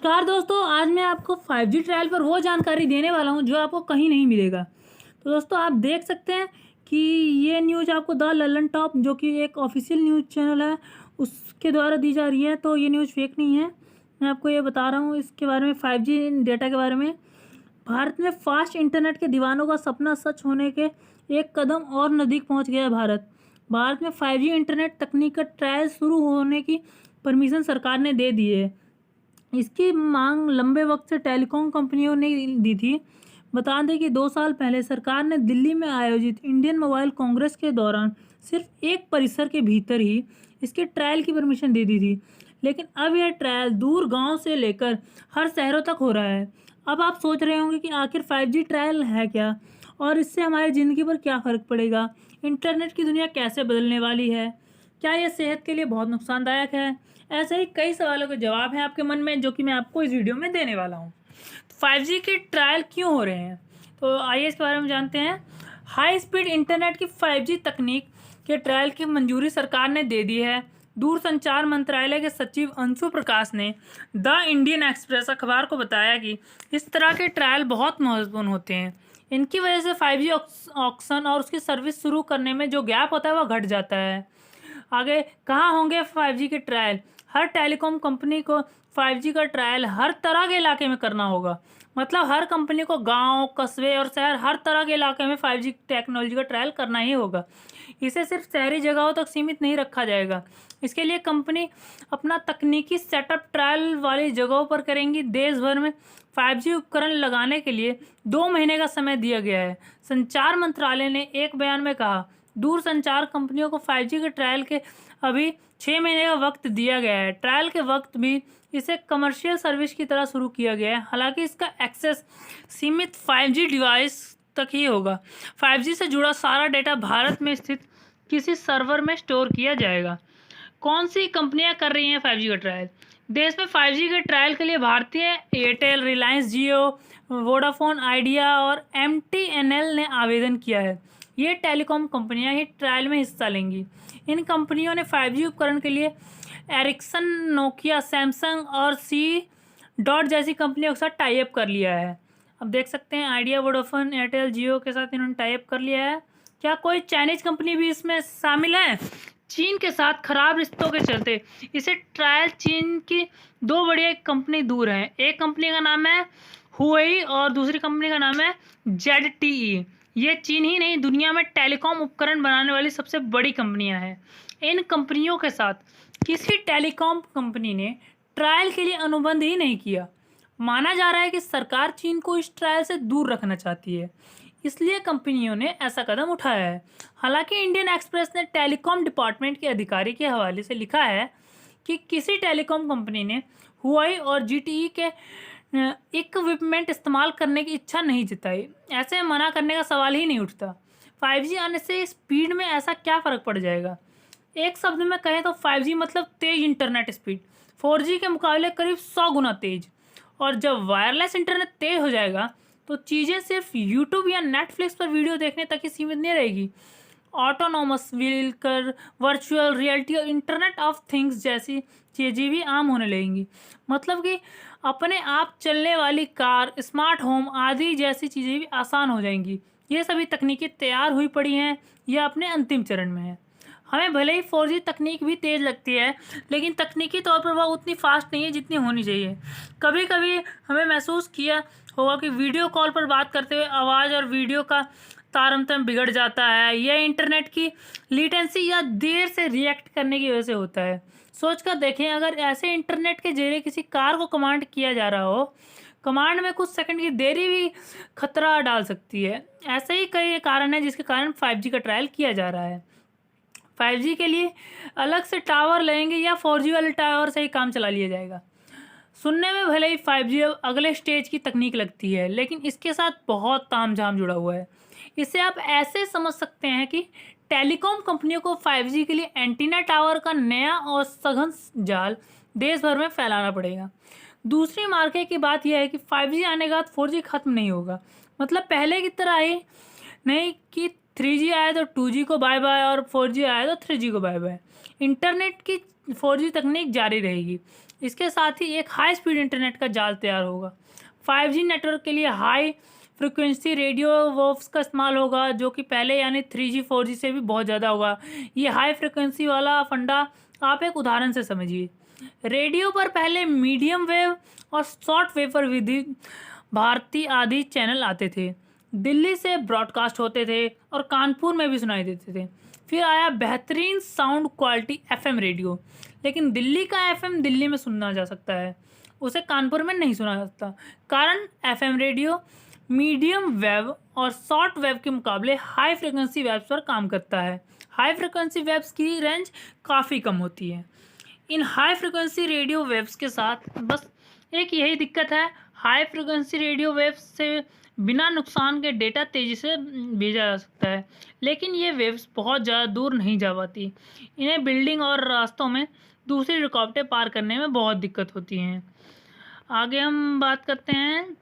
नमस्कार दोस्तों, आज मैं आपको 5G ट्रायल पर वो जानकारी देने वाला हूँ जो आपको कहीं नहीं मिलेगा। तो दोस्तों आप देख सकते हैं कि ये न्यूज़ आपको द ललन टॉप जो कि एक ऑफिशियल न्यूज़ चैनल है उसके द्वारा दी जा रही है। तो ये न्यूज़ फेक नहीं है, मैं आपको ये बता रहा हूँ इसके बारे में 5G डेटा के बारे में। भारत में फास्ट इंटरनेट के दीवानों का सपना सच होने के एक कदम और नज़दीक पहुँच गया है। भारत में 5G इंटरनेट तकनीक का ट्रायल शुरू होने की परमिशन सरकार ने दे दी है। इसकी मांग लंबे वक्त से टेलीकॉम कंपनियों ने दी थी। बता दें कि 2 साल पहले सरकार ने दिल्ली में आयोजित इंडियन मोबाइल कांग्रेस के दौरान सिर्फ एक परिसर के भीतर ही इसके ट्रायल की परमिशन दे दी थी, लेकिन अब यह ट्रायल दूर गांव से लेकर हर शहरों तक हो रहा है। अब आप सोच रहे होंगे कि आखिर 5G ट्रायल है क्या और इससे हमारी ज़िंदगी पर क्या फ़र्क पड़ेगा, इंटरनेट की दुनिया कैसे बदलने वाली है, क्या यह सेहत के लिए बहुत नुकसानदायक है। ऐसे ही कई सवालों के जवाब हैं आपके मन में जो कि मैं आपको इस वीडियो में देने वाला हूँ। 5G के ट्रायल क्यों हो रहे हैं, तो आइए इसके बारे में जानते हैं। हाई स्पीड इंटरनेट की 5G तकनीक के ट्रायल की मंजूरी सरकार ने दे दी है। दूरसंचार मंत्रालय के सचिव अंशु प्रकाश ने द इंडियन एक्सप्रेस अखबार को बताया कि इस तरह के ट्रायल बहुत महत्वपूर्ण होते हैं। इनकी वजह से 5G ऑक्शन और उसकी सर्विस शुरू करने में जो गैप होता है वह घट जाता है। आगे कहाँ होंगे 5G के ट्रायल? हर टेलीकॉम कंपनी को 5G का ट्रायल हर तरह के इलाके में करना होगा। मतलब हर कंपनी को गांव, कस्बे और शहर हर तरह के इलाके में 5G टेक्नोलॉजी का ट्रायल करना ही होगा। इसे सिर्फ शहरी जगहों तक सीमित नहीं रखा जाएगा। इसके लिए कंपनी अपना तकनीकी सेटअप ट्रायल वाली जगहों पर करेंगी। देश भर में 5G उपकरण लगाने के लिए 2 महीने का समय दिया गया है। संचार मंत्रालय ने एक बयान में कहा, दूरसंचार कंपनियों को 5G के ट्रायल के अभी 6 महीने का वक्त दिया गया है। ट्रायल के वक्त भी इसे कमर्शियल सर्विस की तरह शुरू किया गया है। हालांकि इसका एक्सेस सीमित 5G डिवाइस तक ही होगा। 5G से जुड़ा सारा डेटा भारत में स्थित किसी सर्वर में स्टोर किया जाएगा। कौन सी कंपनियां कर रही हैं 5G का ट्रायल? देश में 5G के ट्रायल के लिए भारतीय एयरटेल, रिलायंस जियो, वोडाफोन आइडिया और MTNL ने आवेदन किया है। ये टेलीकॉम कंपनियां ही ट्रायल में हिस्सा लेंगी। इन कंपनियों ने 5G उपकरण के लिए एरिक्सन, नोकिया, सैमसंग और सी डॉट जैसी कंपनियों के साथ टाई अप कर लिया है। अब देख सकते हैं आइडिया, वोडाफोन, एयरटेल, जियो के साथ इन्होंने टाई अप कर लिया है। क्या कोई चाइनीज कंपनी भी इसमें शामिल है? चीन के साथ खराब रिश्तों के चलते इसे ट्रायल चीन की 2 बड़ी कंपनी दूर हैं। एक कंपनी का नाम है हुवेई और दूसरी कंपनी का नाम है ZTE। ये चीन ही नहीं, दुनिया में टेलीकॉम उपकरण बनाने वाली सबसे बड़ी कंपनियां हैं। इन कंपनियों के साथ किसी टेलीकॉम कंपनी ने ट्रायल के लिए अनुबंध ही नहीं किया। माना जा रहा है कि सरकार चीन को इस ट्रायल से दूर रखना चाहती है, इसलिए कंपनियों ने ऐसा कदम उठाया है। हालांकि इंडियन एक्सप्रेस ने टेलीकॉम डिपार्टमेंट के अधिकारी के हवाले से लिखा है कि किसी टेलीकॉम कंपनी ने हुआई और ZTE के इक्विपमेंट इस्तेमाल करने की इच्छा नहीं जताई। ऐसे में मना करने का सवाल ही नहीं उठता। 5G आने से स्पीड में ऐसा क्या फ़र्क पड़ जाएगा? एक शब्द में कहें तो 5G मतलब तेज़ इंटरनेट स्पीड, 4G के मुकाबले करीब 100 गुना तेज़। और जब वायरलेस इंटरनेट तेज़ हो जाएगा तो चीज़ें सिर्फ यूट्यूब या नेटफ्लिक्स पर वीडियो देखने तक ही सीमित नहीं रहेगी। ऑटोनोमस व्हीकल, वर्चुअल रियलिटी और इंटरनेट ऑफ थिंग्स जैसी चीज़ें भी आम होने लगेंगी। मतलब कि अपने आप चलने वाली कार, स्मार्ट होम आदि जैसी चीज़ें भी आसान हो जाएंगी। ये सभी तकनीकें तैयार हुई पड़ी हैं या अपने अंतिम चरण में है। हमें भले ही 4G तकनीक भी तेज़ लगती है, लेकिन तकनीकी तौर पर वह उतनी फास्ट नहीं है जितनी होनी चाहिए। कभी कभी हमें महसूस किया होगा कि वीडियो कॉल पर बात करते हुए आवाज़ और वीडियो का तारतम्य बिगड़ जाता है। यह इंटरनेट की लेटेंसी या देर से रिएक्ट करने की वजह से होता है। सोच कर देखें, अगर ऐसे इंटरनेट के जरिए किसी कार को कमांड किया जा रहा हो, कमांड में कुछ सेकंड की देरी भी खतरा डाल सकती है। ऐसे ही कई कारण हैं जिसके कारण 5G का ट्रायल किया जा रहा है। 5G के लिए अलग से टावर लेंगे या 4G वाले टावर से ही काम चला लिया जाएगा? सुनने में भले ही 5G अब अगले स्टेज की तकनीक लगती है, लेकिन इसके साथ बहुत तामझाम जुड़ा हुआ है। इसे आप ऐसे समझ सकते हैं कि टेलीकॉम कंपनियों को 5G के लिए एंटीना टावर का नया और सघन जाल देश भर में फैलाना पड़ेगा। दूसरी मार्के की बात यह है कि 5G आने के बाद 4G खत्म नहीं होगा। मतलब पहले की तरह ही नहीं कि 3G आया तो 2G को बाय बाय और 4G आया तो 3G को बाय बाय। इंटरनेट की 4G तकनीक जारी रहेगी। इसके साथ ही एक हाई स्पीड इंटरनेट का जाल तैयार होगा। 5G नेटवर्क के लिए हाई फ्रिक्वेंसी रेडियो वेव्स का इस्तेमाल होगा, जो कि पहले यानी 3G 4G से भी बहुत ज़्यादा होगा। ये हाई फ्रिक्वेंसी वाला फंडा आप एक उदाहरण से समझिए। रेडियो पर पहले मीडियम वेव और शॉर्ट वेव पर विधि भारती आदि चैनल आते थे, दिल्ली से ब्रॉडकास्ट होते थे और कानपुर में भी सुनाई देते थे। फिर आया बेहतरीन साउंड क्वालिटी FM रेडियो, लेकिन दिल्ली का FM दिल्ली में सुना जा सकता है, उसे कानपुर में नहीं सुना जा सकता। कारण FM रेडियो मीडियम वेव और शॉर्ट वेव के मुकाबले हाई फ्रिक्वेंसी वेव्स पर काम करता है। हाई फ्रिक्वेंसी वेव्स की रेंज काफ़ी कम होती है। इन हाई फ्रिक्वेंसी रेडियो वेव्स के साथ बस एक यही दिक्कत है, हाई फ्रिक्वेंसी रेडियो वेव्स से बिना नुकसान के डेटा तेज़ी से भेजा जा सकता है, लेकिन ये वेव्स बहुत ज़्यादा दूर नहीं जा पाती। इन्हें बिल्डिंग और रास्तों में दूसरी रुकावटें पार करने में बहुत दिक्कत होती हैं। आगे हम बात करते हैं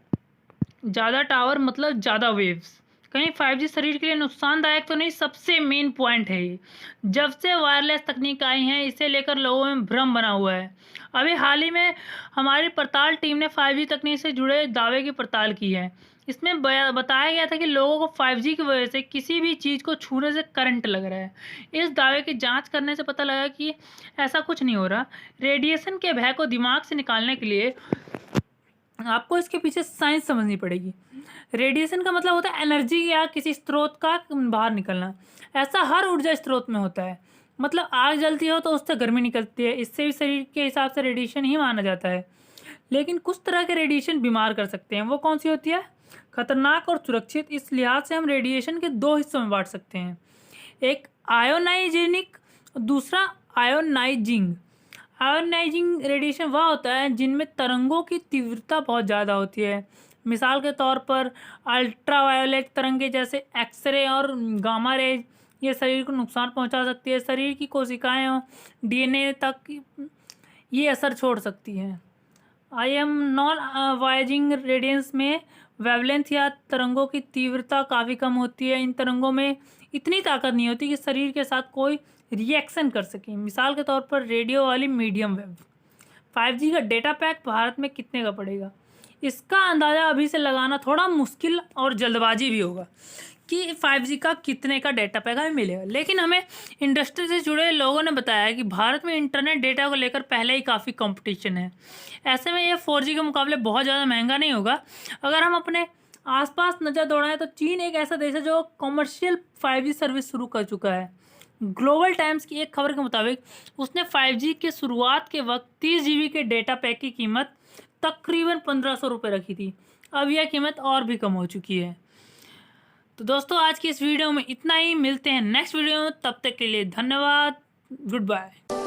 ज़्यादा टावर मतलब ज़्यादा वेव्स। कहीं 5G शरीर के लिए नुकसानदायक तो नहीं, सबसे मेन पॉइंट है ये। जब से वायरलेस तकनीक आई है, इसे लेकर लोगों में भ्रम बना हुआ है। अभी हाल ही में हमारी पड़ताल टीम ने 5G तकनीक से जुड़े दावे की पड़ताल की है। इसमें बताया गया था कि लोगों को 5G की वजह से किसी भी चीज़ को छूने से करंट लग रहा है। इस दावे की जांच करने से पता लगा कि ऐसा कुछ नहीं हो रहा। रेडिएशन के भय को दिमाग से निकालने के लिए आपको इसके पीछे साइंस समझनी पड़ेगी। रेडिएशन का मतलब होता है एनर्जी या किसी स्रोत का बाहर निकलना। ऐसा हर ऊर्जा स्रोत में होता है। मतलब आग जलती हो तो उससे गर्मी निकलती है, इससे भी शरीर के हिसाब से रेडिएशन ही माना जाता है। लेकिन कुछ तरह के रेडिएशन बीमार कर सकते हैं। वो कौन सी होती है? खतरनाक और सुरक्षित। इस लिहाज से हम रेडिएशन के दो हिस्सों में बांट सकते हैं, एक आयोनाइजेनिक, दूसरा आयोनाइजिंग। आयोनाइजिंग रेडिएशन वह होता है जिनमें तरंगों की तीव्रता बहुत ज़्यादा होती है। मिसाल के तौर पर अल्ट्रावायोलेट तरंगें जैसे एक्सरे और गामा रेज, ये शरीर को नुकसान पहुंचा सकती है। शरीर की कोशिकाएं और DNA तक ये असर छोड़ सकती हैं। नॉन वाइजिंग रेडिएंस में वेवलेंथ या तरंगों की तीव्रता काफ़ी कम होती है। इन तरंगों में इतनी ताकत नहीं होती कि शरीर के साथ कोई रिएक्शन कर सके। मिसाल के तौर पर रेडियो वाली मीडियम वेव। 5G का डेटा पैक भारत में कितने का पड़ेगा, इसका अंदाज़ा अभी से लगाना थोड़ा मुश्किल और जल्दबाजी भी होगा कि 5G का कितने का डेटा पैक हमें मिलेगा। लेकिन हमें इंडस्ट्री से जुड़े लोगों ने बताया कि भारत में इंटरनेट डेटा को लेकर पहले ही काफ़ी कंपटीशन है। ऐसे में यह 4G के मुकाबले बहुत ज़्यादा महंगा नहीं होगा। अगर हम अपने आसपास नज़र दौड़ाएं तो चीन एक ऐसा देश है जो कमर्शियल 5G सर्विस शुरू कर चुका है। ग्लोबल टाइम्स की एक खबर के मुताबिक उसने 5G के शुरुआत के वक्त 30 GB के डेटा पैक की कीमत तकरीबन 1500 रुपये रखी थी। अब यह कीमत और भी कम हो चुकी है। तो दोस्तों आज की इस वीडियो में इतना ही। मिलते हैं नेक्स्ट वीडियो में, तब तक के लिए धन्यवाद। Good bye.